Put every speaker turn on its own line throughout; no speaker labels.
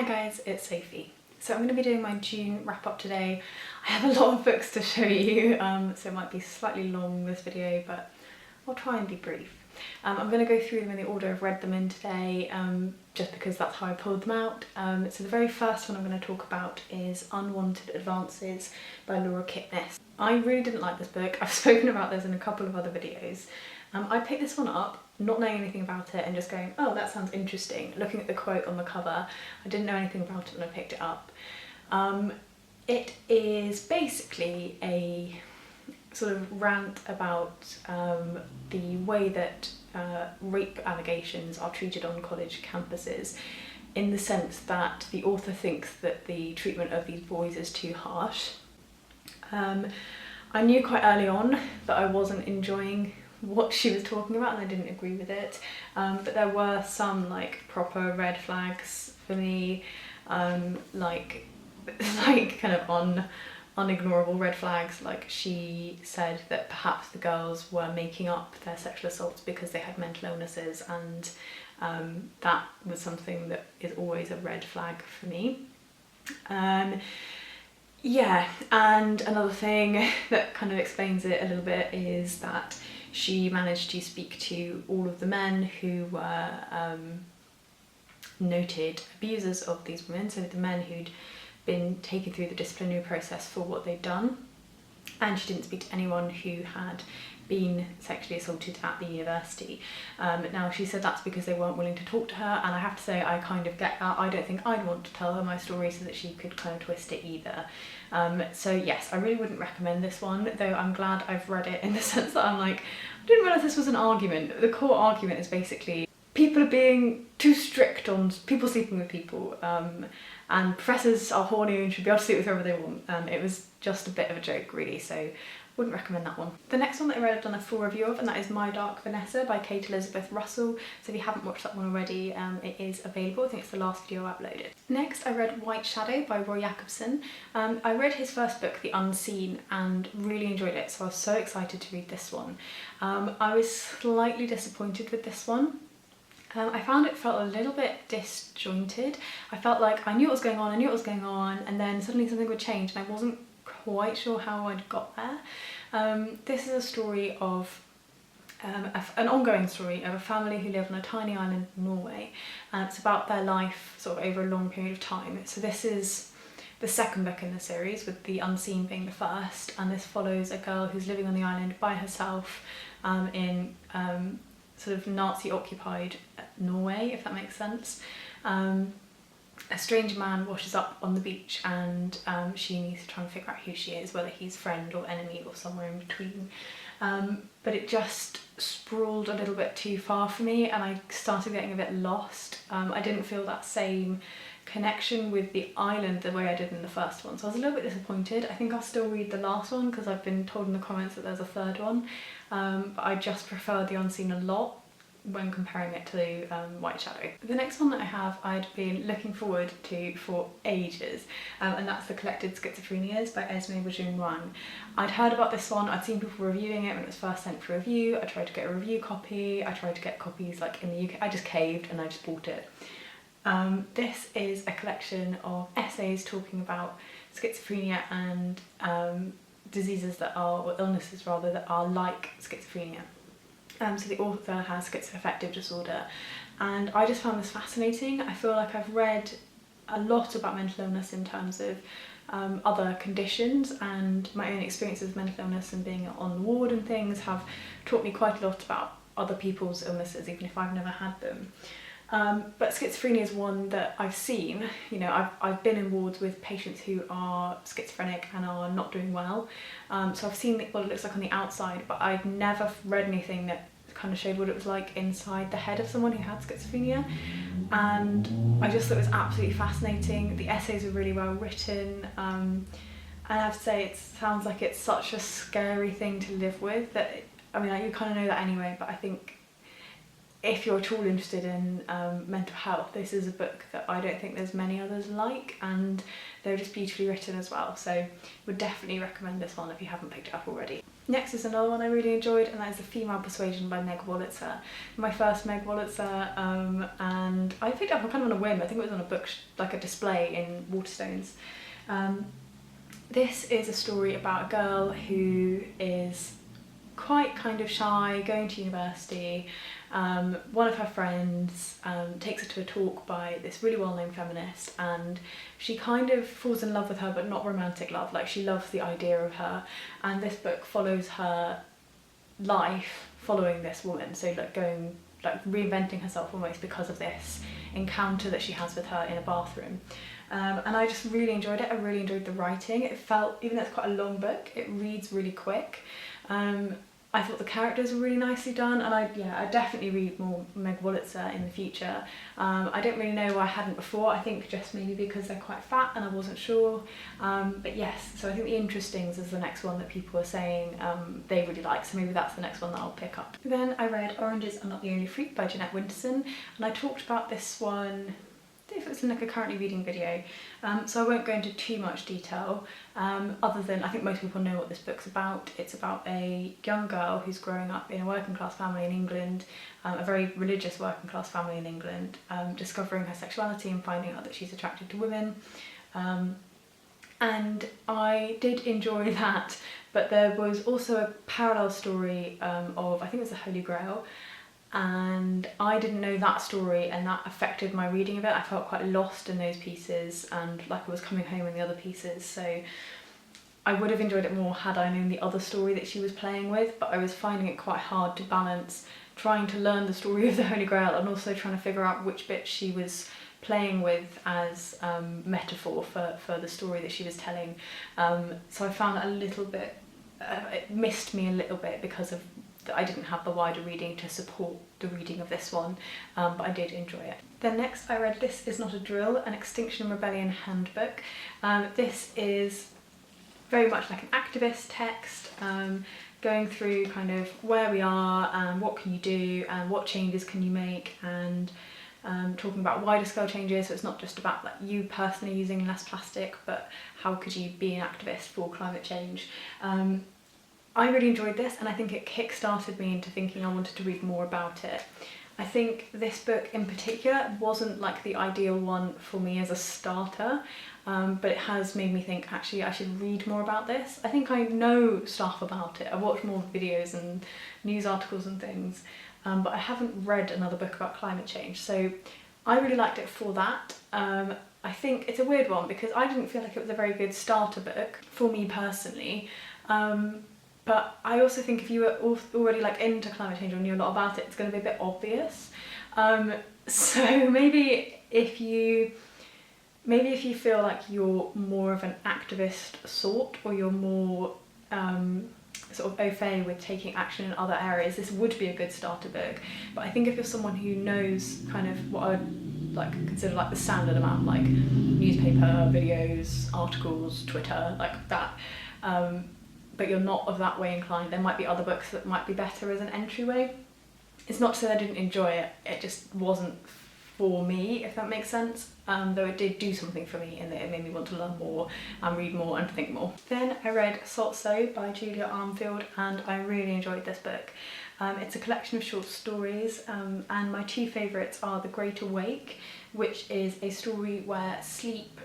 Hi guys, it's Sophie. So I'm going to be doing my June wrap up today. I have a lot of books to show you, so it might be slightly long this video, but I'll try and be brief. I'm going to go through them in the order I've read them in today, just because that's how I pulled them out. So the very first one I'm going to talk about is Unwanted Advances by Kipnis. I really didn't like this book. I've spoken about this in a couple of other videos. I picked this one up, not knowing anything about it and just going, oh, that sounds interesting. Looking at the quote on the cover, I didn't know anything about it when I picked it up. It is basically a sort of rant about the way that rape allegations are treated on college campuses, in the sense that the author thinks that the treatment of these boys is too harsh. I knew quite early on that I wasn't enjoying what she was talking about and I didn't agree with it, but there were some like proper red flags for me, like kind of unignorable red flags. Like she said that perhaps the girls were making up their sexual assaults because they had mental illnesses, and that was something that is always a red flag for me. Yeah, and another thing that kind of explains it a little bit is that she managed to speak to all of the men who were noted abusers of these women, so the men who'd been taken through the disciplinary process for what they'd done, and she didn't speak to anyone who had been sexually assaulted at the university. Now she said that's because they weren't willing to talk to her, and I have to say I kind of get that. I don't think I'd want to tell her my story so that she could kind of twist it either. So yes, I really wouldn't recommend this one, though I'm glad I've read it in the sense that I'm like, I didn't realise this was an argument. The core argument is basically people are being too strict on people sleeping with people, and professors are horny and should be able to sleep with whoever they want. It was just a bit of a joke really, so wouldn't recommend that one. The next one that I read I've done a full review of, and that is My Dark Vanessa by Kate Elizabeth Russell. So if you haven't watched that one already, it is available. I think it's the last video I uploaded. Next I read White Shadow by Jacobsen. I read his first book, The Unseen, and really enjoyed it, so I was so excited to read this one. I was slightly disappointed with this one. I found it felt a little bit disjointed. I felt like I knew what was going on, and then suddenly something would change and I wasn't quite sure how I'd got there. This is a story of an ongoing story of a family who live on a tiny island in Norway, and it's about their life sort of over a long period of time. So this is the second book in the series, with The Unseen being the first, and this follows a girl who's living on the island by herself in sort of Nazi-occupied Norway, if that makes sense. A strange man washes up on the beach, and she needs to try and figure out who she is, whether he's friend or enemy or somewhere in between. But it just sprawled a little bit too far for me, and I started getting a bit lost. I didn't feel that same connection with the island the way I did in the first one, so I was a little bit disappointed. I think I'll still read the last one because I've been told in the comments that there's a third one, but I just prefer The Unseen a lot when comparing it to White Shadow. The next one that I have I'd been looking forward to for ages, and that's The Collected Schizophrenias by Esme, Wejun, Wang. I'd heard about this one, I'd seen people reviewing it when it was first sent for review. I tried to get a review copy, I tried to get copies like in the UK, I just caved and I just bought it. This is a collection of essays talking about schizophrenia and diseases that are, or illnesses rather, that are like schizophrenia. So the author has schizoaffective disorder, and I just found this fascinating. I feel like I've read a lot about mental illness in terms of other conditions, and my own experiences with mental illness and being on the ward and things have taught me quite a lot about other people's illnesses, even if I've never had them. But schizophrenia is one that I've seen. You know, I've been in wards with patients who are schizophrenic and are not doing well. So I've seen what it looks like on the outside, but I've never read anything that kind of showed what it was like inside the head of someone who had schizophrenia. And I just thought it was absolutely fascinating. The essays were really well written. And I have to say, it sounds like it's such a scary thing to live with that, I mean, you kind of know that anyway, but I think if you're at all interested in mental health, this is a book that I don't think there's many others like, and they're just beautifully written as well, so would definitely recommend this one if you haven't picked it up already. Next is another one I really enjoyed, and that is The Female Persuasion by Meg Wolitzer. My first Meg Wolitzer, and I picked it up kind of on a whim. I think it was on a book, like a display in Waterstones. This is a story about a girl who is quite kind of shy, going to university. One of her friends takes her to a talk by this really well-known feminist, and she kind of falls in love with her, but not romantic love, like she loves the idea of her, and this book follows her life following this woman, so like reinventing herself almost because of this encounter that she has with her in a bathroom. And I just really enjoyed it. I really enjoyed the writing. It felt, even though it's quite a long book, it reads really quick. I thought the characters were really nicely done, and I definitely read more Meg Wolitzer in the future. I don't really know why I hadn't before. I think just maybe because they're quite fat and I wasn't sure. But yes, so I think The Interestings is the next one that people are saying they really like, so maybe that's the next one that I'll pick up. Then I read Oranges Are Not the Only Fruit by Jeanette Winterson, and I talked about this one if it's in like a currently reading video, so I won't go into too much detail, other than I think most people know what this book's about. It's about a young girl who's growing up in a working class family in England, a very religious working class family in England, discovering her sexuality and finding out that she's attracted to women. And I did enjoy that, but there was also a parallel story of, I think it was the Holy Grail, and I didn't know that story, and that affected my reading of it. I felt quite lost in those pieces and like I was coming home in the other pieces, so I would have enjoyed it more had I known the other story that she was playing with, but I was finding it quite hard to balance trying to learn the story of the Holy Grail and also trying to figure out which bit she was playing with as metaphor for the story that she was telling. So I found that a little bit, it missed me a little bit because of I didn't have the wider reading to support the reading of this one, but I did enjoy it. Then next I read This Is Not a Drill, an Extinction Rebellion handbook. This is very much like an activist text, going through kind of where we are and what can you do and what changes can you make, and talking about wider scale changes, so it's not just about like you personally using less plastic, but how could you be an activist for climate change. I really enjoyed this, and I think it kick-started me into thinking I wanted to read more about it. I think this book in particular wasn't like the ideal one for me as a starter, but it has made me think actually I should read more about this. I think I know stuff about it. I've watched more videos and news articles and things, but I haven't read another book about climate change, so I really liked it for that. I think it's a weird one because I didn't feel like it was a very good starter book for me personally. But I also think if you were already like into climate change or knew a lot about it, it's going to be a bit obvious. So maybe if you feel like you're more of an activist sort, or you're more sort of au fait with taking action in other areas, this would be a good starter book. But I think if you're someone who knows kind of what I would like consider like the standard amount, like newspaper, videos, articles, Twitter, like that, but you're not of that way inclined, there might be other books that might be better as an entryway. It's not to say I didn't enjoy it, it just wasn't for me, if that makes sense, though it did do something for me in that it made me want to learn more and read more and think more. Then I read Salt So by Julia Armfield, and I really enjoyed this book. It's a collection of short stories, and my two favourites are The Great Awake, which is a story where sleep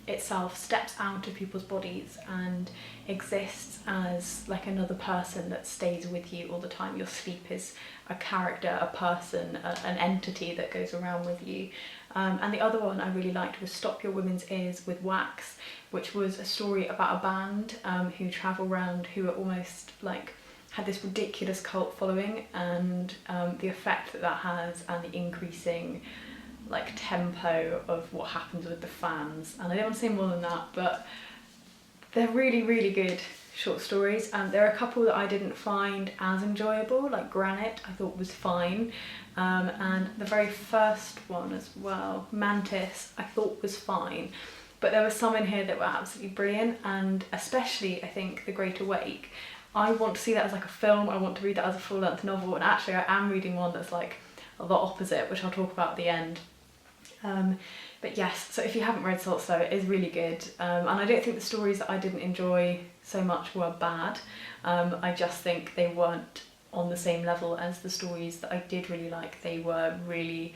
itself steps out of people's bodies and exists as like another person that stays with you all the time. Your sleep is a character, a person, an entity that goes around with you. And the other one I really liked was Stop Your Women's Ears with Wax, which was a story about a band who travel around, who are almost like had this ridiculous cult following, and the effect that that has, and the increasing like tempo of what happens with the fans. And I don't want to say more than that, but they're really, really good short stories. There are a couple that I didn't find as enjoyable, like Granite I thought was fine, and the very first one as well, Mantis, I thought was fine, but there were some in here that were absolutely brilliant, and especially I think The Great Awake. I want to see that as like a film, I want to read that as a full-length novel, and actually I am reading one that's like the opposite, which I'll talk about at the end. But yes, so if you haven't read Salt Slow, it is really good, and I don't think the stories that I didn't enjoy so much were bad. I just think they weren't on the same level as the stories that I did really like. They were really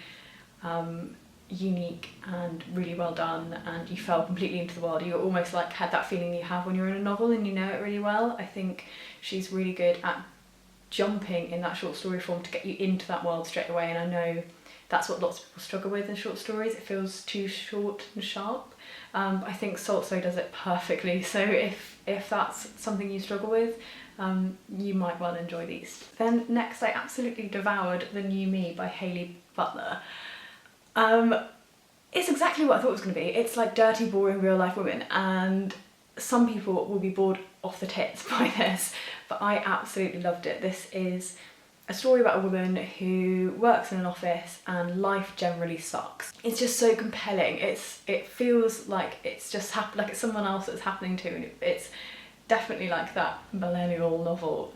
unique and really well done, and you fell completely into the world. You almost like had that feeling you have when you're in a novel and you know it really well. I think she's really good at jumping in that short story form to get you into that world straight away, and I know that's what lots of people struggle with in short stories. It feels too short and sharp. I think Salt Slow does it perfectly, so if that's something you struggle with, you might well enjoy these. Then next I absolutely devoured The New Me by Halle Butler. It's exactly what I thought it was going to be. It's like dirty, boring real life women, and some people will be bored off the tits by this, but I absolutely loved it. This is a story about a woman who works in an office and life generally sucks. It's just so compelling. It feels like it's just like it's someone else that's happening to, and it's definitely like that millennial novel.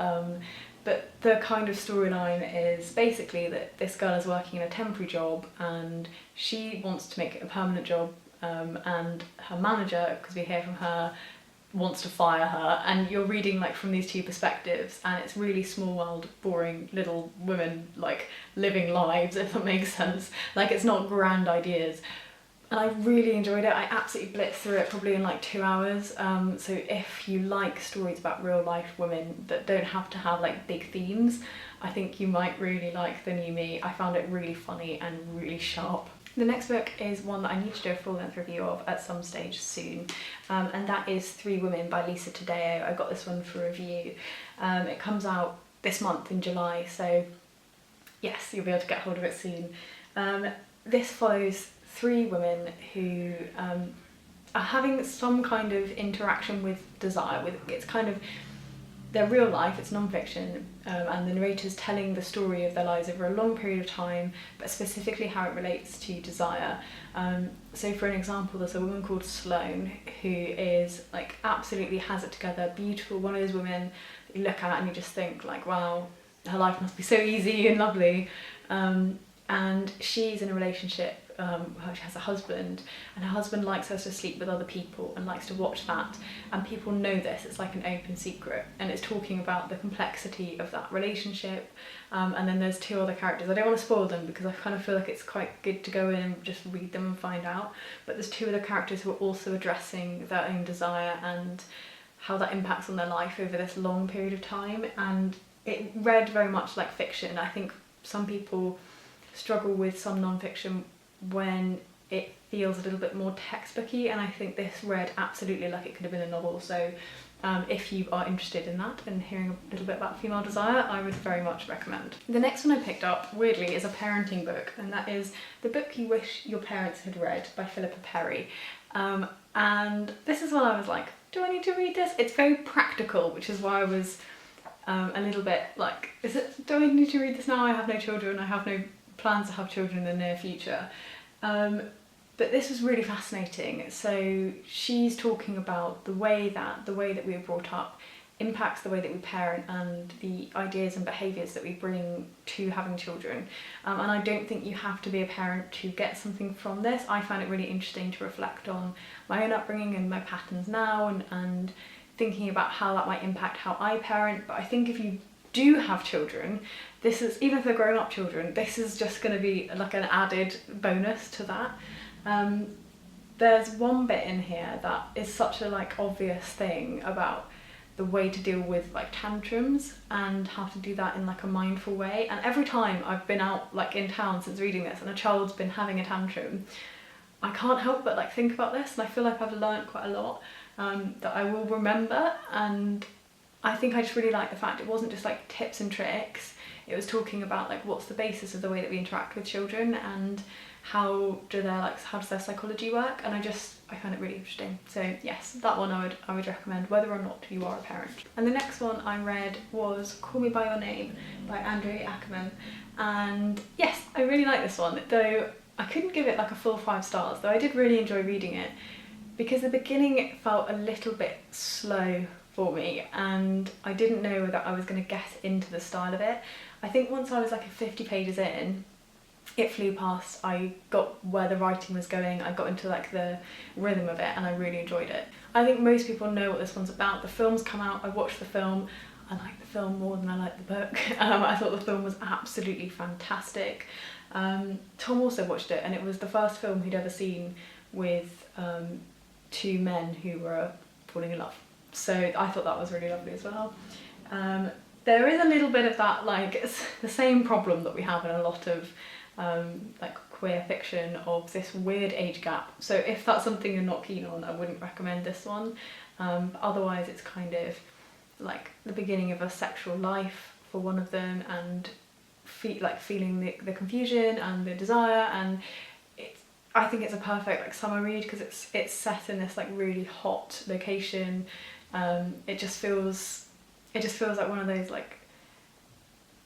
But the kind of storyline is basically that this girl is working in a temporary job and she wants to make it a permanent job, and her manager, because we hear from her, wants to fire her, and you're reading like from these two perspectives, and it's really small world, boring little women like living lives, if that makes sense. Like, it's not grand ideas, and I really enjoyed it. I absolutely blitzed through it probably in like 2 hours. So if you like stories about real life women that don't have to have like big themes, I think you might really like The New Me. I found it really funny and really sharp. The next book is one that I need to do a full-length review of at some stage soon, and that is Three Women by Lisa Taddeo. I got this one for review. It comes out this month in July, so yes, you'll be able to get hold of it soon. This follows three women who are having some kind of interaction with desire. It's kind of their real life, it's non-fiction, and the narrator's telling the story of their lives over a long period of time, but specifically how it relates to desire. So for an example, there's a woman called Sloane who is like absolutely has it together, beautiful, one of those women that you look at and you just think like, wow, her life must be so easy and lovely. And she's in a relationship, she has a husband, and her husband likes her to sleep with other people and likes to watch that, and people know this, it's like an open secret, and it's talking about the complexity of that relationship. And then there's two other characters. I don't want to spoil them because I kind of feel like it's quite good to go in and just read them and find out, but there's two other characters who are also addressing their own desire and how that impacts on their life over this long period of time, and it read very much like fiction. I think some people struggle with some non-fiction when it feels a little bit more textbooky, and I think this read absolutely like it could have been a novel. So if you are interested in that and hearing a little bit about female desire, I would very much recommend. The next one I picked up, weirdly, is a parenting book, and that is The Book You Wish Your Parents Had Read by Philippa Perry. And this is when I was like, do I need to read this? It's very practical, which is why I was a little bit like, do I need to read this now? I have no children, I have no plans to have children in the near future. But this was really fascinating. So she's talking about the way that we were brought up impacts the way that we parent and the ideas and behaviours that we bring to having children. And I don't think you have to be a parent to get something from this. I found it really interesting to reflect on my own upbringing and my patterns now, and thinking about how that might impact how I parent. But I think if you do have children, this is, even if they're grown up children, this is just going to be like an added bonus to that. There's one bit in here that is such a like obvious thing about the way to deal with like tantrums and how to do that in like a mindful way. And every time I've been out like in town since reading this and a child's been having a tantrum, I can't help but like think about this, and I feel like I've learned quite a lot that I will remember. And I think I just really like the fact it wasn't just like tips and tricks, it was talking about like what's the basis of the way that we interact with children and how does their psychology work, and I find it really interesting. So yes, that one I would recommend whether or not you are a parent. And the next one I read was Call Me By Your Name by Aciman, and yes, I really like this one, though I couldn't give it like a full 5 stars, though I did really enjoy reading it because the beginning felt a little bit slow for me and I didn't know that I was going to get into the style of it. I think once I was like 50 pages in, it flew past. I got where the writing was going, I got into like the rhythm of it, and I really enjoyed it. I think most people know what this one's about. The film's come out, I watched the film, I liked the film more than I liked the book. I thought the film was absolutely fantastic. Tom also watched it, and it was the first film he'd ever seen with two men who were falling in love. So I thought that was really lovely as well. There is a little bit of that, like, it's the same problem that we have in a lot of like queer fiction, of this weird age gap. So if that's something you're not keen on, I wouldn't recommend this one. Otherwise it's kind of like the beginning of a sexual life for one of them, and feeling the confusion and the desire, and I think it's a perfect like summer read because it's set in this like really hot location. It just feels like one of those like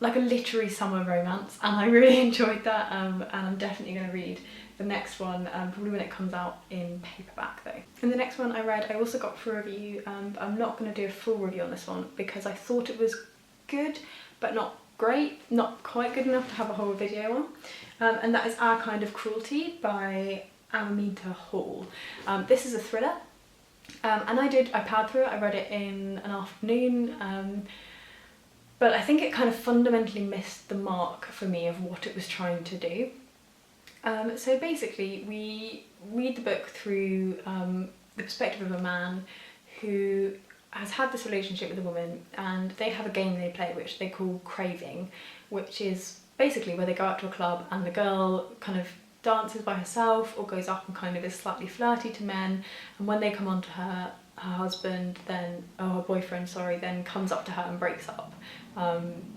a literary summer romance, and I really enjoyed that. And I'm definitely going to read the next one, probably when it comes out in paperback though. And the next one I read, I also got for review. But I'm not going to do a full review on this one because I thought it was good, but not great, not quite good enough to have a whole video on. And that is Our Kind of Cruelty by Araminta Hall. This is a thriller, and I powered through it. I read it in an afternoon, but I think it kind of fundamentally missed the mark for me of what it was trying to do. So basically we read the book through the perspective of a man who has had this relationship with a woman, and they have a game they play which they call Craving, which is basically where they go out to a club and the girl kind of dances by herself or goes up and kind of is slightly flirty to men, and when they come on to her husband, then, oh, her boyfriend, sorry, then comes up to her and breaks up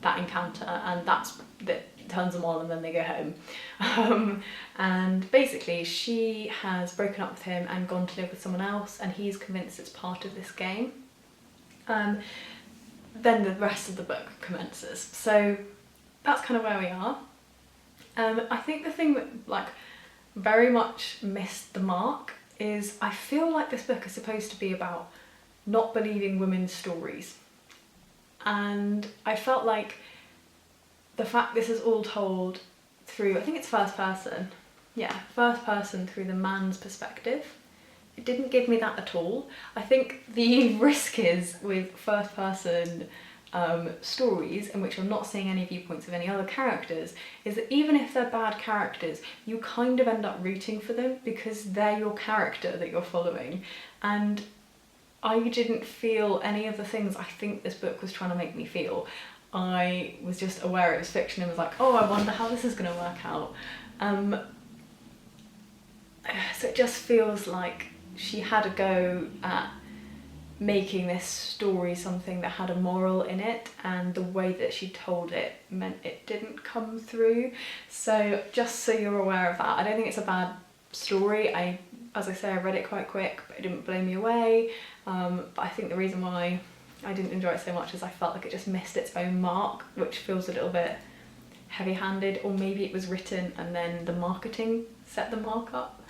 that encounter, and that turns them on, and then they go home. And basically she has broken up with him and gone to live with someone else, and he's convinced it's part of this game. Then the rest of the book commences. So that's kind of where we are. I think the thing that like very much missed the mark is I feel like this book is supposed to be about not believing women's stories, and I felt like the fact this is all told through, I think it's first person through the man's perspective, it didn't give me that at all. I think the risk is with first person stories in which you're not seeing any viewpoints of any other characters, is that even if they're bad characters, you kind of end up rooting for them because they're your character that you're following. And I didn't feel any of the things I think this book was trying to make me feel. I was just aware it was fiction and was like, oh, I wonder how this is going to work out. So it just feels like she had a go at making this story something that had a moral in it, and the way that she told it meant it didn't come through. So just so you're aware of that, I don't think it's a bad story. As I say, I read it quite quick, but it didn't blow me away. But I think the reason why I didn't enjoy it so much is I felt like it just missed its own mark, which feels a little bit heavy-handed, or maybe it was written and then the marketing set the mark up.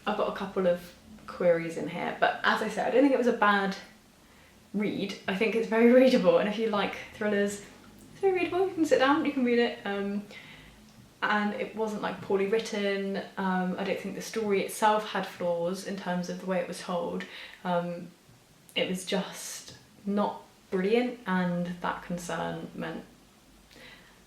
I've got a couple of queries in here, but as I said, I don't think it was a bad read. I think it's very readable, and if you like thrillers, it's very readable. You can sit down, you can read it, and it wasn't like poorly written. I don't think the story itself had flaws in terms of the way it was told. It was just not brilliant, and that concern meant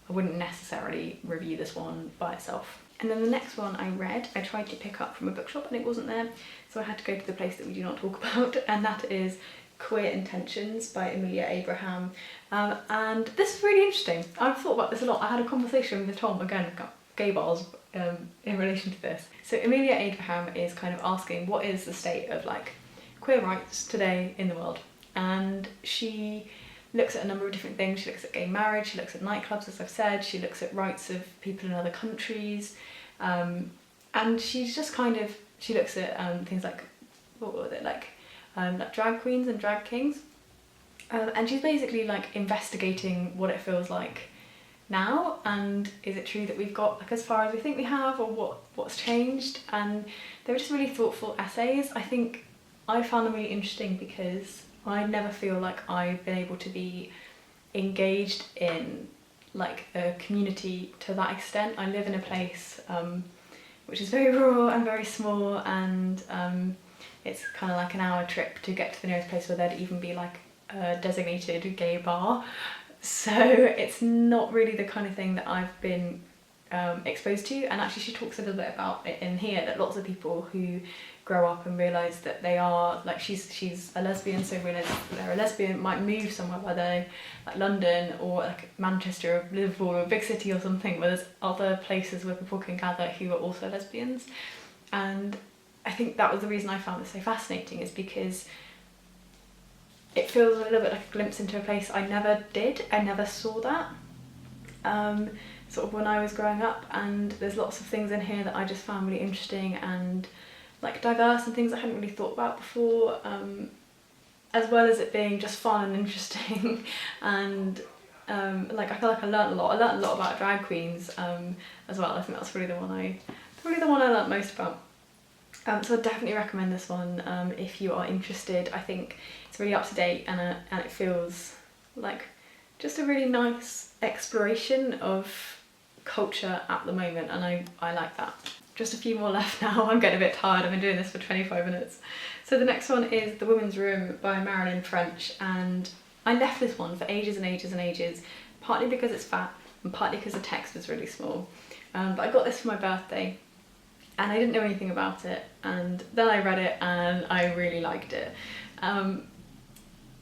I wouldn't necessarily review this one by itself. And then the next one I read, I tried to pick up from a bookshop and it wasn't there, so I had to go to the place that we do not talk about, and that is Queer Intentions by Amelia Abraham. And this is really interesting. I've thought about this a lot. I had a conversation with Tom, again, gay bars, in relation to this. So Amelia Abraham is kind of asking what is the state of like queer rights today in the world, and she looks at a number of different things. She looks at gay marriage, she looks at nightclubs, as I've said, she looks at rights of people in other countries, and she's just kind of, she looks at things like, what were they, like drag queens and drag kings, and she's basically like investigating what it feels like now, and is it true that we've got like as far as we think we have, or what's changed. And they were just really thoughtful essays. I think I found them really interesting because I never feel like I've been able to be engaged in like a community to that extent. I live in a place which is very rural and very small, and it's kind of like an hour trip to get to the nearest place where there'd even be like a designated gay bar. So it's not really the kind of thing that I've been exposed to. And actually she talks a little bit about it in here, that lots of people who grow up and realise that they are, like, she's a lesbian, so realise they're a lesbian, might move somewhere where they, like London or like Manchester or Liverpool or a big city or something, where there's other places where people can gather who are also lesbians. And I think that was the reason I found this so fascinating, is because it feels a little bit like a glimpse into a place I never saw that sort of when I was growing up. And there's lots of things in here that I just found really interesting and like diverse, and things I hadn't really thought about before, as well as it being just fun and interesting. And like I feel like I learned a lot about drag queens as well. I think that's really the one I learned most about. So I definitely recommend this one if you are interested. I think it's really up to date, and it feels like just a really nice exploration of culture at the moment, and I like that. Just a few more left now. I'm getting a bit tired. I've been doing this for 25 minutes. So the next one is The Women's Room by Marilyn French, and I left this one for ages and ages and ages, partly because it's fat and partly because the text was really small. But I got this for my birthday and I didn't know anything about it, and then I read it and I really liked it.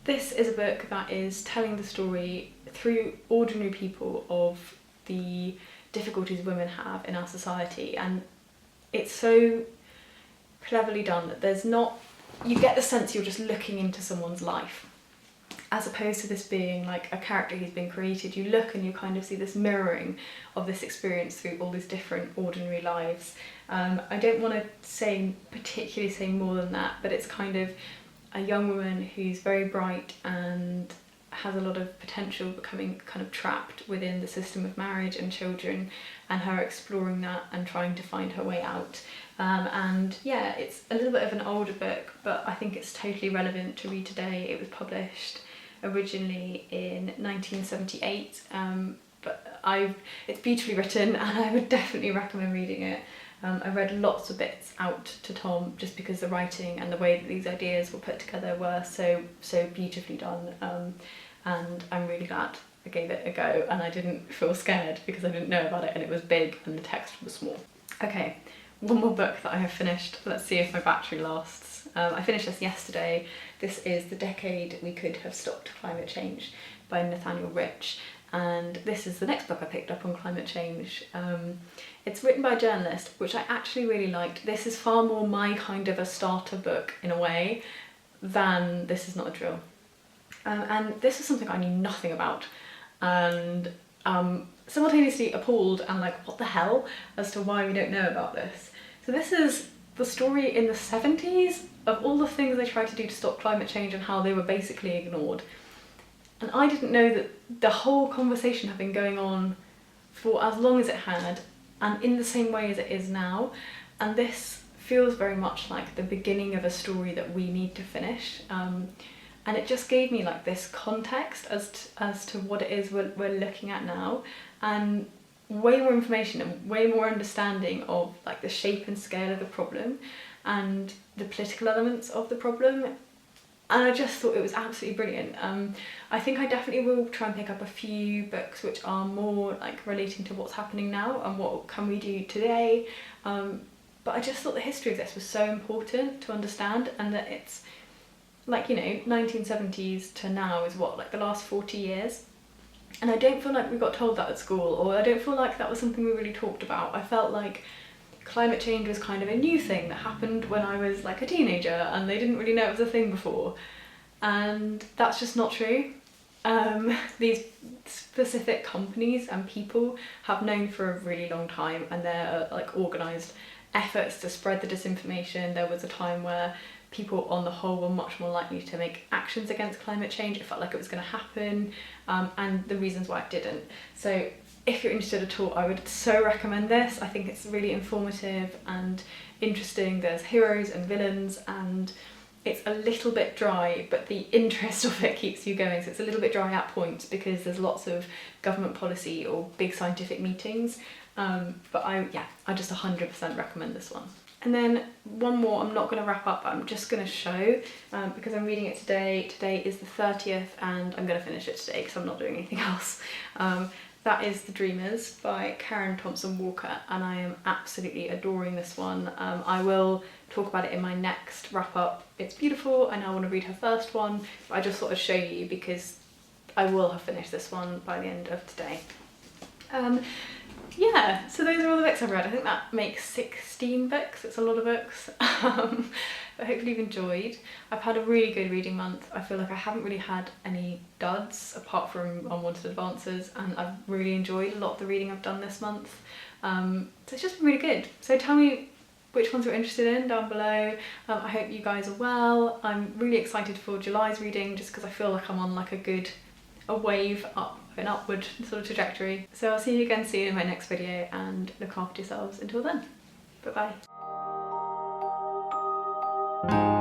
This is a book that is telling the story through ordinary people of the difficulties women have in our society, and it's so cleverly done that there's not, you get the sense you're just looking into someone's life, as opposed to this being like a character who's been created. You look and you kind of see this mirroring of this experience through all these different ordinary lives. I don't want to particularly say more than that, but it's kind of a young woman who's very bright and has a lot of potential, becoming kind of trapped within the system of marriage and children, and her exploring that and trying to find her way out. And yeah, it's a little bit of an older book, but I think it's totally relevant to read today. It was published originally in 1978, but it's beautifully written and I would definitely recommend reading it. I read lots of bits out to Tom just because the writing and the way that these ideas were put together were so beautifully done, and I'm really glad I gave it a go and I didn't feel scared because I didn't know about it and it was big and the text was small. Okay, one more book that I have finished. Let's see if my battery lasts. I finished this yesterday. This is The Decade We Could Have Stopped Climate Change by Nathaniel Rich, and this is the next book I picked up on climate change. It's written by a journalist, which I actually really liked. This is far more my kind of a starter book in a way than This Is Not a Drill. And this is something I knew nothing about, and simultaneously appalled and like, what the hell, as to why we don't know about this. So this is the story in the 70s of all the things they tried to do to stop climate change and how they were basically ignored. And I didn't know that the whole conversation had been going on for as long as it had, and in the same way as it is now. And this feels very much like the beginning of a story that we need to finish. And it just gave me like this context as to what it is we're looking at now, and way more information and way more understanding of like the shape and scale of the problem and the political elements of the problem. And I just thought it was absolutely brilliant. I think I definitely will try and pick up a few books which are more like relating to what's happening now and what can we do today. But I just thought the history of this was so important to understand, and that it's like, 1970s to now is what, like the last 40 years? And I don't feel like we got told that at school, or I don't feel like that was something we really talked about. I felt like climate change was kind of a new thing that happened when I was like a teenager and they didn't really know it was a thing before. And that's just not true. These specific companies and people have known for a really long time, and there are like organised efforts to spread the disinformation. There was a time where people on the whole were much more likely to make actions against climate change. It felt like it was going to happen, and the reasons why it didn't. So if you're interested at all, I would so recommend this. I think it's really informative and interesting. There's heroes and villains, and It's a little bit dry, but the interest of it keeps you going. So it's a little bit dry at points because there's lots of government policy or big scientific meetings. But I just 100% recommend this one. And then one more, I'm not going to wrap up, I'm just going to show, because I'm reading it today. Today is the 30th and I'm going to finish it today because I'm not doing anything else. That is The Dreamers by Karen Thompson Walker, and I am absolutely adoring this one. I will talk about it in my next wrap up. It's beautiful and I want to read her first one, but I just thought I'd show you because I will have finished this one by the end of today. Yeah, so those are all the books I've read. I think that makes 16 books. It's a lot of books. But hopefully you've enjoyed. I've had a really good reading month. I feel like I haven't really had any duds apart from Unwanted Advances, and I've really enjoyed a lot of the reading I've done this month. So it's just been really good. So tell me which ones you're interested in down below. I hope you guys are well. I'm really excited for July's reading just because I feel like I'm on like a wave up, an upward sort of trajectory. So I'll see you again soon in my next video, and look after yourselves until then. Bye bye.